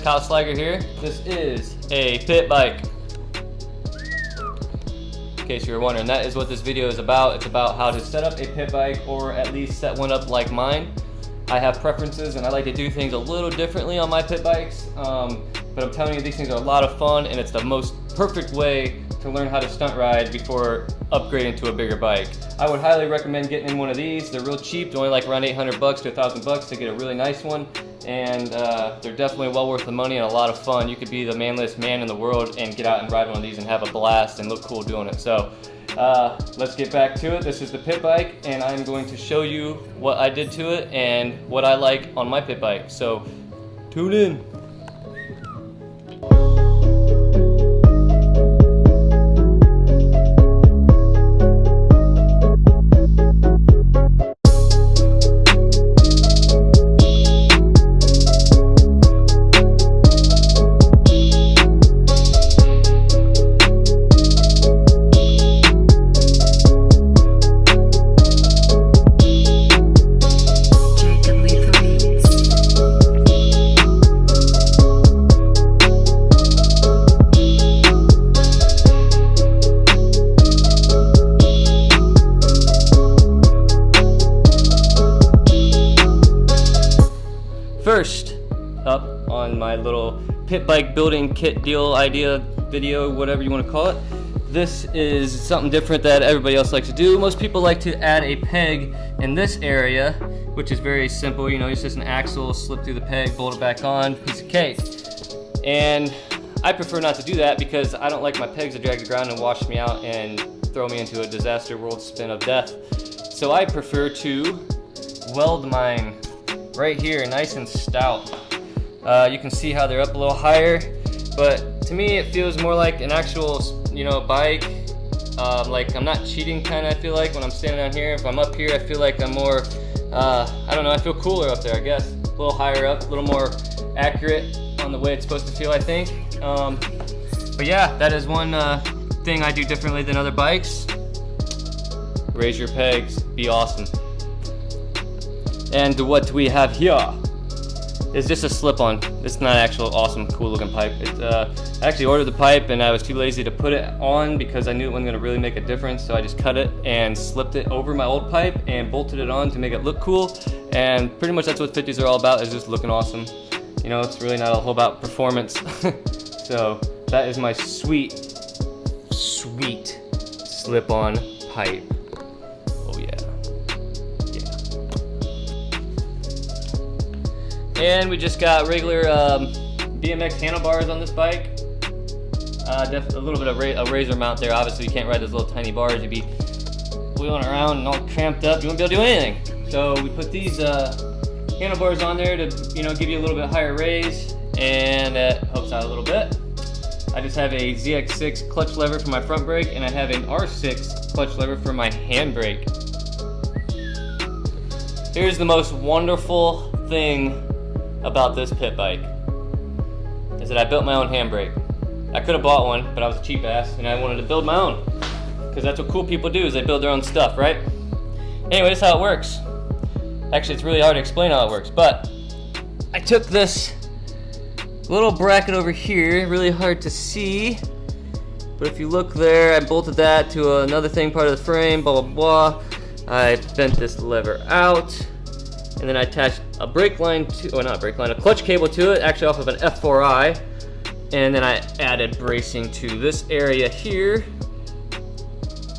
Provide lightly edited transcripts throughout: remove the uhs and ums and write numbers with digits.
Kyle Sliger here. This is a pit bike. In case you were wondering, that is what this video is about. It's about how to set up a pit bike, or at least set one up like mine. I have preferences and I like to do things a little differently on my pit bikes, but I'm telling you, these things are a lot of fun, and it's the most perfect way to learn how to stunt ride before upgrading to a bigger bike. I would highly recommend getting in one of these. They're real cheap. They're only like around 800 bucks to 1,000 bucks to get a really nice one, and they're definitely well worth the money and a lot of fun. You could be the manliest man in the world and get out and ride one of these and have a blast and look cool doing it. So let's get back to it. This is the pit bike, and I'm going to show you what I did to it and what I like on my pit bike. So tune in. First up on my little pit bike building kit deal idea video, whatever you want to call it, this is something different that everybody else likes to do. Most people like to add a peg in this area, which is very simple. You know, it's just an axle, slip through the peg, bolt it back on, piece of cake. And I prefer not to do that because I don't like my pegs to drag the ground and wash me out and throw me into a disaster world spin of death. So I prefer to weld mine right here, nice and stout. You can see how they're up a little higher, but to me it feels more like an actual, bike. Like I'm not cheating, kind of. I feel like when I'm standing down here. If I'm up here, I feel like I'm more, I don't know, I feel cooler up there, I guess. A little higher up, a little more accurate on the way it's supposed to feel, I think. But yeah, that is one thing I do differently than other bikes. Raise your pegs, be awesome. And what we have here is just a slip-on. It's not actual awesome, cool-looking pipe. I actually ordered the pipe and I was too lazy to put it on because I knew it wasn't going to really make a difference. So I just cut it and slipped it over my old pipe and bolted it on to make it look cool. And pretty much that's what 50s are all about, is just looking awesome. You know, it's really not a whole about performance. So that is my sweet, sweet slip-on pipe. And we just got regular BMX handlebars on this bike. A little bit of a razor mount there. Obviously you can't ride those little tiny bars. You'd be wheeling around and all cramped up. You wouldn't be able to do anything. So we put these handlebars on there to give you a little bit higher raise, and it helps out a little bit. I just have a ZX6 clutch lever for my front brake, and I have an R6 clutch lever for my handbrake. Here's the most wonderful thing about this pit bike, is that I built my own handbrake. I could have bought one, but I was a cheap ass and I wanted to build my own, because that's what cool people do, is they build their own stuff, right? Anyway, this is how it works. Actually, it's really hard to explain how it works, but I took this little bracket over here, really hard to see, but if you look there, I bolted that to another thing, part of the frame, blah blah blah. I bent this lever out, and then I attached a brake line to, not a brake line, a clutch cable to it, actually off of an F4i, and then I added bracing to this area here,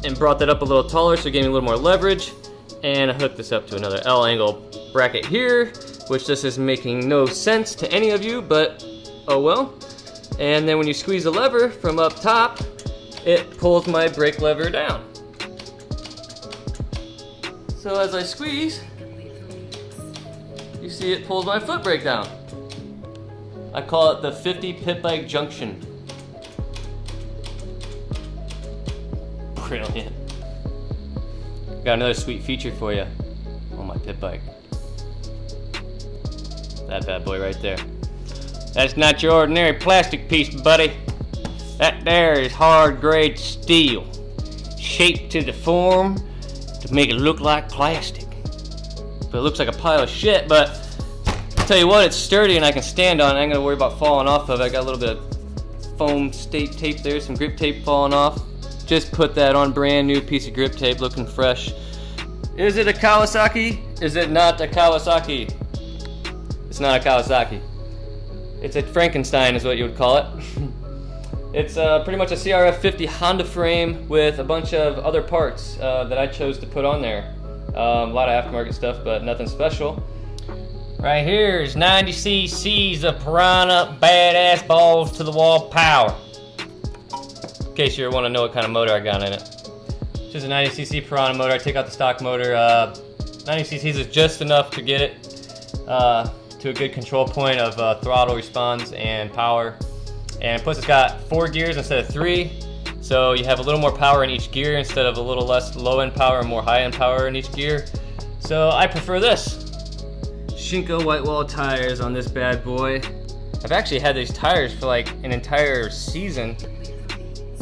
and brought that up a little taller, so it gave me a little more leverage, and I hooked this up to another L-angle bracket here, which this is making no sense to any of you, but oh well. And then when you squeeze the lever from up top, it pulls my brake lever down. So as I squeeze, you see it pulls my foot brake down. I call it the 50 pit bike junction. Brilliant. Got another sweet feature for you on my pit bike. That bad boy right there. That's not your ordinary plastic piece, buddy. That there is hard grade steel, shaped to the form to make it look like plastic. But it looks like a pile of shit, but Tell you what, it's sturdy and I can stand on it. I ain't gonna worry about falling off of it. I got a little bit of foam tape there, some grip tape falling off. Just put that on, brand new piece of grip tape, looking fresh. Is it a Kawasaki? Is it not a Kawasaki? It's not a Kawasaki. It's a Frankenstein is what you would call it. It's pretty much a CRF 50 Honda frame with a bunch of other parts that I chose to put on there. A lot of aftermarket stuff, but nothing special. Right here is 90 cc's of Piranha badass balls to the wall power. In case you want to know what kind of motor I got in it. Just a 90 cc Piranha motor. I take out the stock motor. 90 cc's is just enough to get it to a good control point of throttle response and power. And plus it's got 4 gears instead of 3. So you have a little more power in each gear instead of a little less low-end power and more high-end power in each gear. So I prefer this. Shinko white wall tires on this bad boy. I've actually had these tires for like an entire season.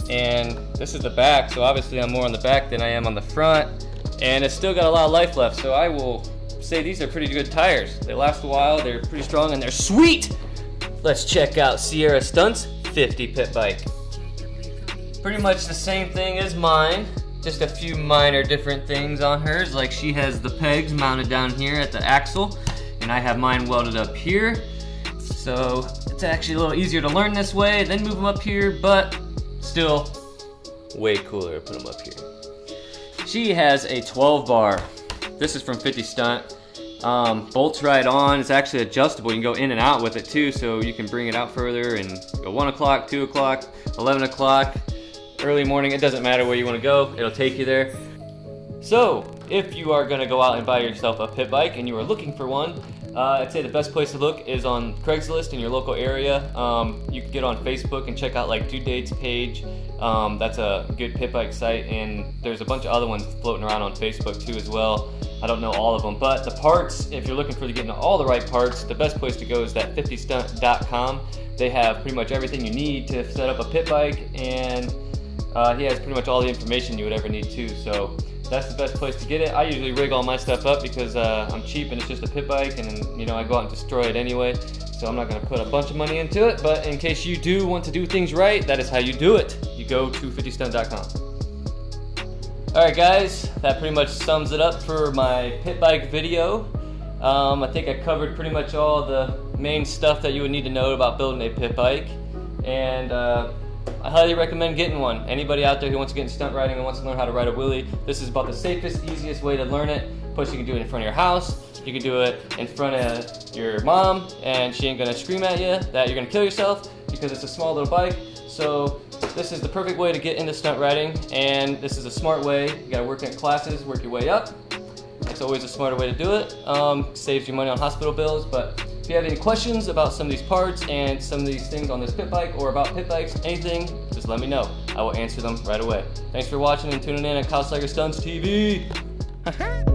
And this is the back, so obviously I'm more on the back than I am on the front. And it's still got a lot of life left, so I will say these are pretty good tires. They last a while, they're pretty strong, and they're sweet! Let's check out Sierra Stunt's 50 pit bike. Pretty much the same thing as mine, just a few minor different things on hers, like she has the pegs mounted down here at the axle, and I have mine welded up here. So it's actually a little easier to learn this way, then move them up here, but still way cooler to put them up here. She has a 12 bar. This is from 50 Stunt. Bolts right on. It's actually adjustable. You can go in and out with it too, so you can bring it out further and go 1 o'clock, 2 o'clock, 11 o'clock, early morning. It doesn't matter where you want to go. It'll take you there. So if you are going to go out and buy yourself a pit bike and you are looking for one, I'd say the best place to look is on Craigslist in your local area. You can get on Facebook and check out like Due Dates page. That's a good pit bike site, and there's a bunch of other ones floating around on Facebook too as well. I don't know all of them, but the parts, if you're looking for getting all the right parts, the best place to go is that 50stunt.com. They have pretty much everything you need to set up a pit bike, and he has pretty much all the information you would ever need too. So that's the best place to get it. I usually rig all my stuff up because I'm cheap and it's just a pit bike, and you know, I go out and destroy it anyway. So I'm not going to put a bunch of money into it, but in case you do want to do things right, that is how you do it. You go to 50stunt.com. Alright guys, that pretty much sums it up for my pit bike video. I think I covered pretty much all the main stuff that you would need to know about building a pit bike. And I highly recommend getting one. Anybody out there who wants to get into stunt riding and wants to learn how to ride a wheelie, this is about the safest, easiest way to learn it. Plus you can do it in front of your house, you can do it in front of your mom, and she ain't gonna scream at you that you're gonna kill yourself because it's a small little bike. So this is the perfect way to get into stunt riding, and this is a smart way. You gotta work in classes, work your way up. It's always a smarter way to do it. Saves you money on hospital bills, but if you have any questions about some of these parts and some of these things on this pit bike or about pit bikes, anything, just let me know. I will answer them right away. Thanks for watching and tuning in at KyleSligerStunt-TV.